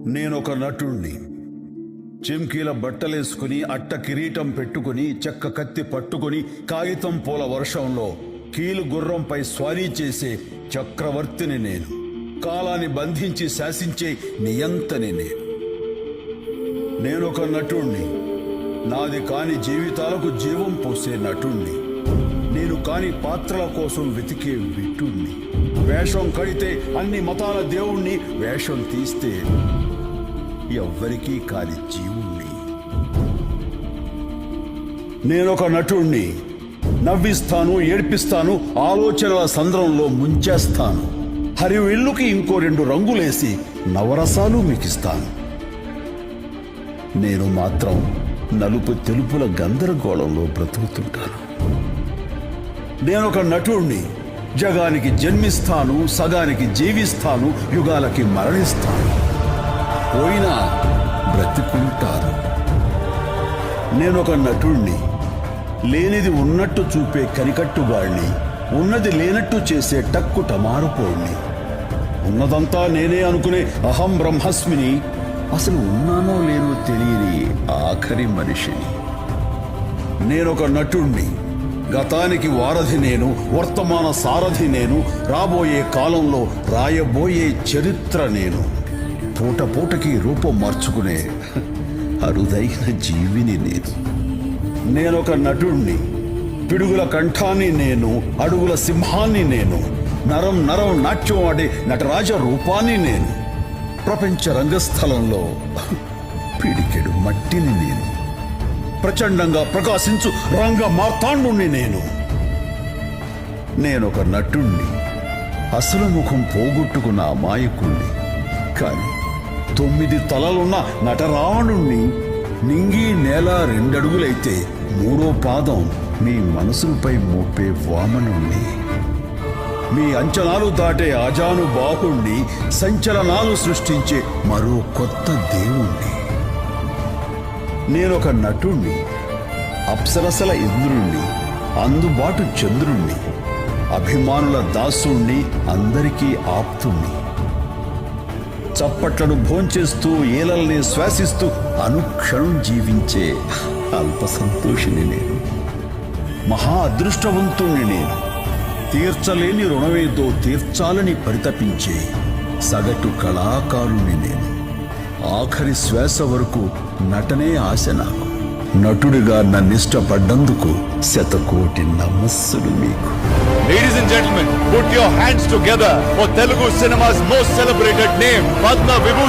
నేనొక నటుణ్ణి. చెంకీల బట్టలేసుకుని, అట్ట కిరీటం పెట్టుకుని, చెక్క కత్తి పట్టుకుని, కాగితం పూల వర్షంలో కీలు గుర్రంపై స్వారీ చేసే చక్రవర్తిని నేను. కాలాన్ని బంధించి శాసించే నియంతని నేను. నేనొక నటుణ్ణి. నాది కాని జీవితాలకు జీవం పోసే నటుణ్ణి. నేను కాని పాత్రల కోసం వెతికే విటుణ్ణి. వేషం కడితే అన్ని మతాల దేవుణ్ణి, వేషం తీస్తే ఎవ్వరికీ కాని జీవుణ్ణి. నేనొక నటుణ్ణి. నవ్విస్తాను, ఏడ్పిస్తాను, ఆలోచనల సంద్రంలో ముంచేస్తాను. హరివిల్లుకి ఇంకో 2 రంగులేసి నవరసాలు మికిస్తాను. నేను మాత్రం నలుపు తెలుపుల గందరగోళంలో బ్రతుకుతుంటాను. నేనొక నటుణ్ణి. జగానికి జన్మిస్తాను, సగానికి జీవిస్తాను, యుగాలకి మరణిస్తాను. పోయినా బ్రతికుంటాను. నేనొక నటుణ్ణి. లేనిది ఉన్నట్టు చూపే కనికట్టుగాడిని, ఉన్నది లేనట్టు చేసే టక్కు టమారుపోడిని. ఉన్నదంతా నేనే అనుకునే అహం బ్రహ్మస్మిని, అసలు ఉన్నానో లేనో తెలియని ఆఖరి మనిషిని. నేనొక నటుణ్ణి. గతానికి వారధి నేను, వర్తమాన సారథి నేను, రాబోయే కాలంలో రాయబోయే చరిత్ర నేను. పూట పూటకి రూపం మార్చుకునే అరుదైన జీవిని నేను. నేనొక నటుణ్ణి. పిడుగుల కంఠాన్ని నేను, అడుగుల సింహాన్ని నేను, నరం నరం నాట్యం ఆడే నటరాజ రూపాన్ని నేను. ప్రపంచ రంగస్థలంలో పిడికెడు మట్టిని నేను. ప్రచండంగా ప్రకాశించు రంగ మార్తాండుణ్ణి నేను. నేనొక నటుణ్ణి. అసలు ముఖం పోగొట్టుకున్న అమాయకుణ్ణి. కాని 9 తలలున్న నటరావణుణ్ణి. నింగి నేల 2 అడుగులైతే 3వ పాదం మీ మనసులపై మోపే వామనుణ్ణి. మీ అంచనాలు దాటే అజానుబాహుణ్ణి. సంచలనాలు సృష్టించే మరో కొత్త దేవుణ్ణి. నేనొక నటుణ్ణి. అప్సరసల ఇంద్రుణ్ణి, అందుబాటు చంద్రుణ్ణి, అభిమానుల దాసుణ్ణి, అందరికీ ఆప్తుణ్ణి. చప్పట్లను భోంచేస్తూ, ఏలల్ని శ్వాసిస్తూ అనుక్షణం జీవించే అల్ప సంతోషిని నేను. మహా అదృష్టవంతుణ్ణి నేను. తీర్చలేని రుణమేదో తీర్చాలని పరితపించే సగటు కళాకారుణ్ణి నేను. ఆఖరి శ్వాస వరకు నటనే ఆశ నాకు. నటుడిగా నన్నిష్టపడ్డందుకు 100,000,000 నమస్సులు మీకు. Ladies and gentlemen, put your hands together for Telugu cinema's most celebrated name, Padma Vibhushan.